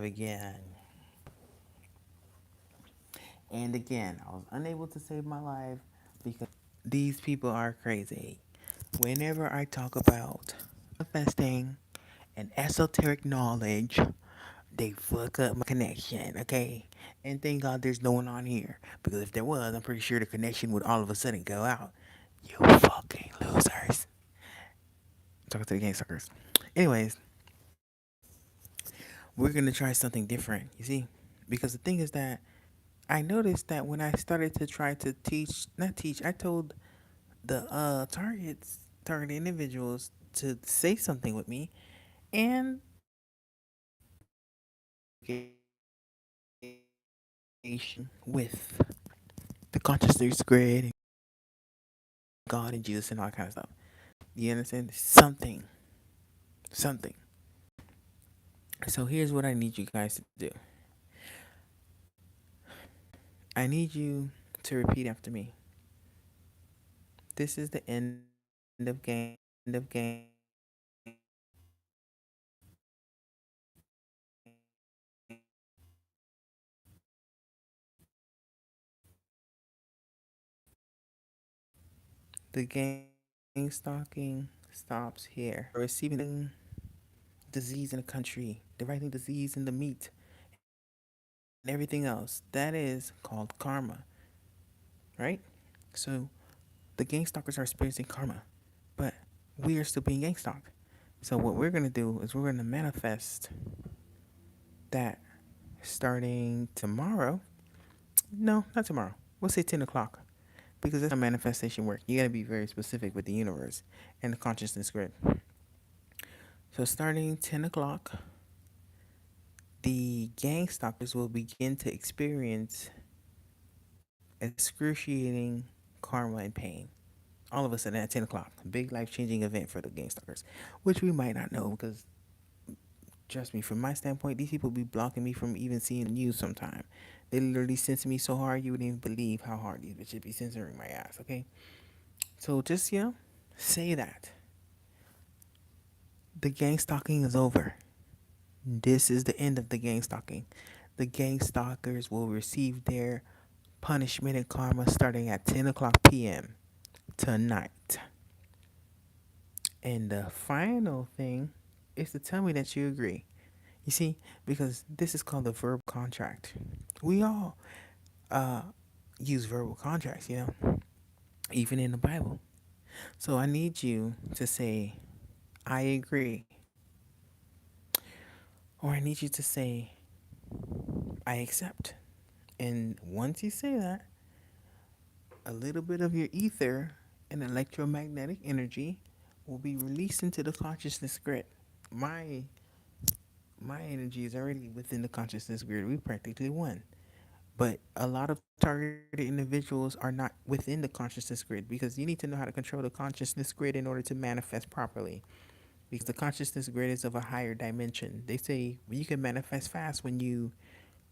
again. And again, I was unable to save my life because these people are crazy. Whenever I talk about manifesting and esoteric knowledge, they fuck up my connection, okay? And thank God there's no one on here. Because if there was, I'm pretty sure the connection would all of a sudden go out. You fucking losers. Talking to the gang suckers. Anyways, we're gonna try something different, you see? Because the thing is that I noticed that when I started to try to teach, not teach, I told the target individuals to say something with me, and with the consciousness grid, God and Jesus and all that kind of stuff. You understand? Something. So here's what I need you guys to do. I need you to repeat after me. This is the end of game. End of game. The gang stalking stops here. Receiving disease in the country, deriving disease in the meat, and everything else. That is called karma, right? So the gang stalkers are experiencing karma, but we are still being gang stalked. So what we're gonna do is we're gonna manifest that starting tomorrow. No, not tomorrow. We'll say 10 o'clock. Because that's how manifestation work. You gotta be very specific with the universe and the consciousness grid. So starting 10 o'clock, the gang stalkers will begin to experience excruciating karma and pain. All of a sudden at 10 o'clock. Big life changing event for the gang stalkers, which we might not know because, trust me, from my standpoint, these people be blocking me from even seeing the news sometime. They literally censor me so hard you wouldn't even believe how hard these bitches be censoring my ass, okay? So just, say that. The gang stalking is over. This is the end of the gang stalking. The gang stalkers will receive their punishment and karma starting at 10 o'clock p.m. tonight. And the final thing is to tell me that you agree. You see, because this is called the verbal contract. We all uh, use verbal contracts, even in the Bible. So I need you to say, I agree. Or I need you to say, I accept. And once you say that, a little bit of your ether and electromagnetic energy will be released into the consciousness grid. My my energy is already within the consciousness grid. We practically won. But a lot of targeted individuals are not within the consciousness grid because you need to know how to control the consciousness grid in order to manifest properly. Because the consciousness grid is of a higher dimension. They say you can manifest fast when you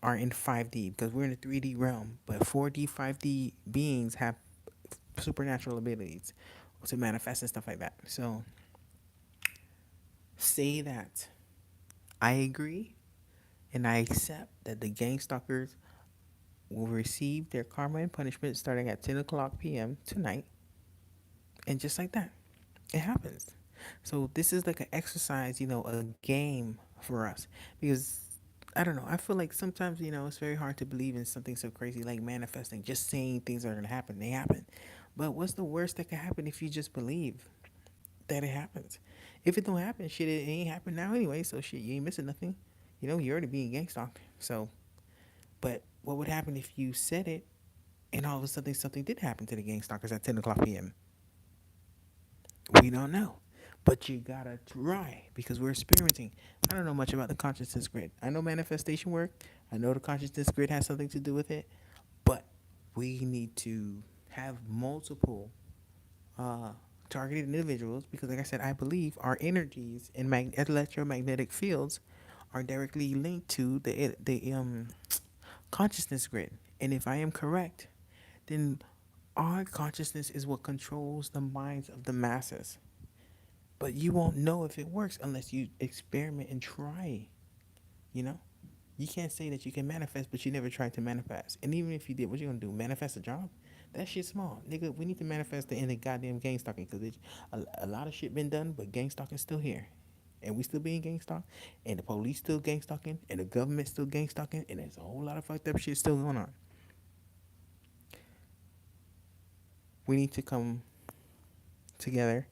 are in 5D because we're in the 3D realm, but 4D, 5D beings have supernatural abilities to manifest and stuff like that. So say that I agree and I accept that the gang stalkers will receive their karma and punishment starting at 10 o'clock p.m. tonight. And just like that, it happens. So this is like an exercise, a game for us. Because I don't know, I feel like sometimes, it's very hard to believe in something so crazy like manifesting, just saying things are gonna happen, they happen. But what's the worst that can happen if you just believe that it happens? If it don't happen, shit, it ain't happen now anyway, so shit, you ain't missing nothing. You're already being gang stalked. So but what would happen if you said it and all of a sudden something did happen to the gang stalkers at 10 o'clock p.m.? We don't know. But you gotta try because we're experimenting. I don't know much about the consciousness grid. I know manifestation work. I know the consciousness grid has something to do with it. But we need to have multiple uh, targeted individuals because, like I said, I believe our energies and electromagnetic fields are directly linked to the consciousness grid. And if I am correct, then our consciousness is what controls the minds of the masses. But you won't know if it works unless you experiment and try, you know? You can't say that you can manifest, but you never tried to manifest. And even if you did, what you gonna do? Manifest a job? That shit small, nigga. We need to manifest the end of goddamn gang stalking because a lot of shit been done, but gang stalking's still here, and we still being gang stalked, and the police still gang stalking, and the government still gang stalking, and there's a whole lot of fucked up shit still going on. We need to come together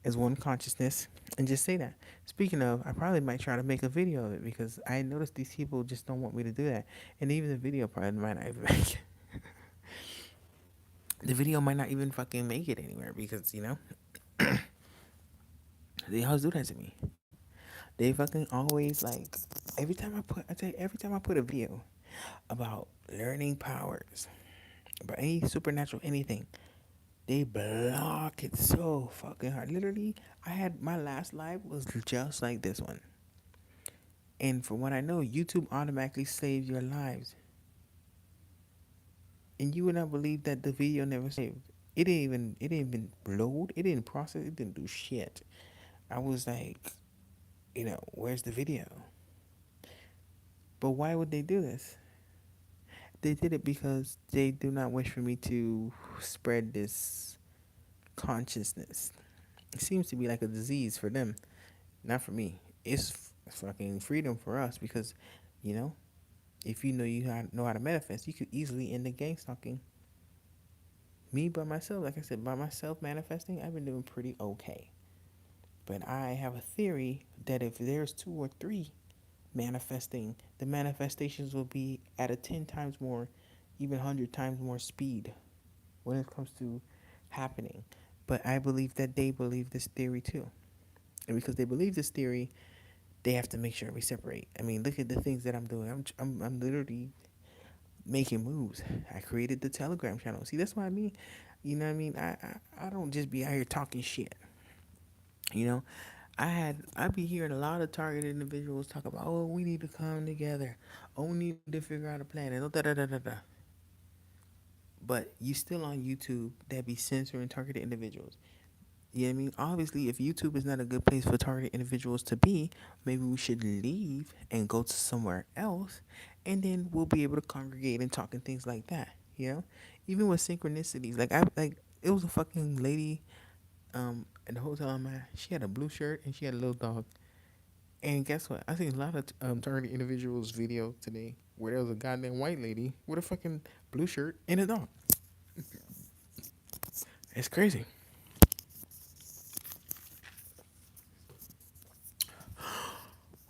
as one consciousness and just say that. Speaking of, I probably might try to make a video of it because I noticed these people just don't want me to do that, and even the video probably might not even make it. The video might not even fucking make it anywhere because they always do that to me. They fucking always like I tell you, every time I put a video about learning powers, about any supernatural anything, they block it so fucking hard. Literally, I had my last live was just like this one. And from what I know, YouTube automatically saves your lives. And you would not believe that the video never saved. It didn't even load. It didn't process. It didn't do shit. I was like, where's the video? But why would they do this? They did it because they do not wish for me to spread this consciousness. It seems to be like a disease for them, not for me. It's fucking freedom for us because, you know, if you know how to manifest, you could easily end the gang stalking. Me by myself, like I said, by myself manifesting, I've been doing pretty okay. But I have a theory that if there's two or three manifesting, the manifestations will be at a 10 times more, even 100 times more speed when it comes to happening. But I believe that they believe this theory too. And because they believe this theory, they have to make sure we separate. I mean, look at the things that I'm doing. I'm literally making moves. I created the Telegram channel. See, that's what I mean. You know what I mean? I don't just be out here talking shit. You know, I be hearing a lot of targeted individuals talk about, oh, we need to come together. Oh, we need to figure out a plan. And da da da da da. But you still on YouTube that be censoring targeted individuals. You know what I mean? Obviously, if YouTube is not a good place for targeted individuals to be, maybe we should leave and go to somewhere else, and then we'll be able to congregate and talk and things like that. You know, even with synchronicities, like it was a fucking lady, at the hotel I'm at. She had a blue shirt and she had a little dog. And guess what? I seen a lot of targeted individuals video today where there was a goddamn white lady with a fucking blue shirt and a dog. It's crazy.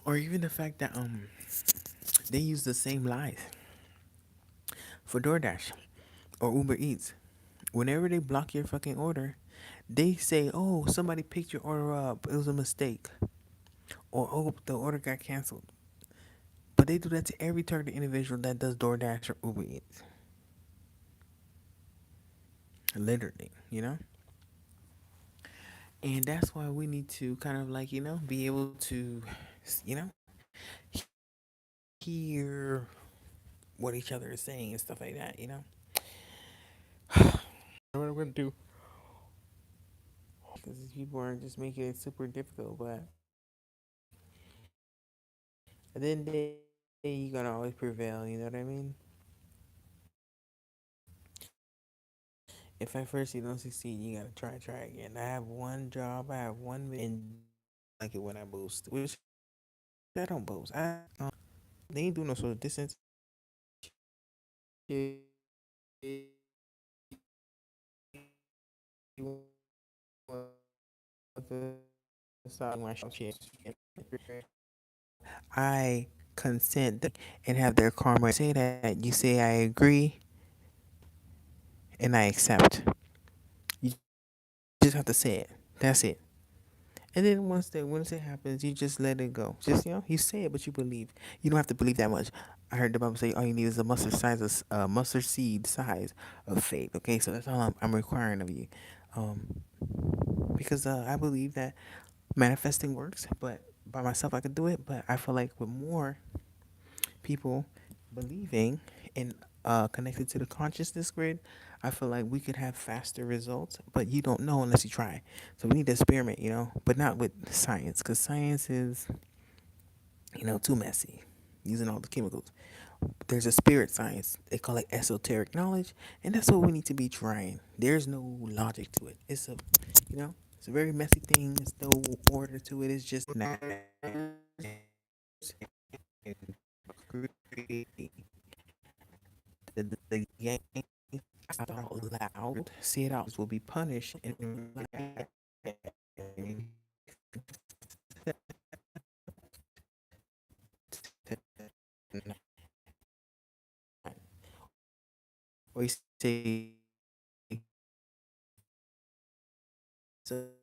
Or even the fact that they use the same lies for DoorDash or Uber Eats. Whenever they block your fucking order, they say, "Oh, somebody picked your order up. It was a mistake," or "Oh, the order got canceled." But they do that to every targeted individual that does DoorDash or Uber Eats. Literally, you know. And that's why we need to kind of like be able to, you know, hear what each other is saying and stuff like that. You know. What I'm gonna do because these people are just making it super difficult. But at the end of the day, you're gonna always prevail. You know what I mean? If at first you don't succeed, you gotta try again. I have one job. I have one and like it when I boost, which I don't boast. They ain't doing no social distance. I consent and have their karma say that you say I agree and I accept. You just have to say it. That's it. And then once it happens, you just let it go. Just you say it, but you believe. You don't have to believe that much. I heard the Bible say all you need is a mustard seed size of faith. Okay, so that's all I'm requiring of you, um, because I believe that manifesting works. But by myself, I could do it. But I feel like with more people believing and connected to the consciousness grid, I feel like we could have faster results, but you don't know unless you try. So we need to experiment, but not with science, because science is, too messy. using all the chemicals. There's a spirit science. They call it esoteric knowledge, and that's what we need to be trying. There's no logic to it. It's a very messy thing. There's no order to it. It's just the game out loud, say it out, will be punished, and we say so.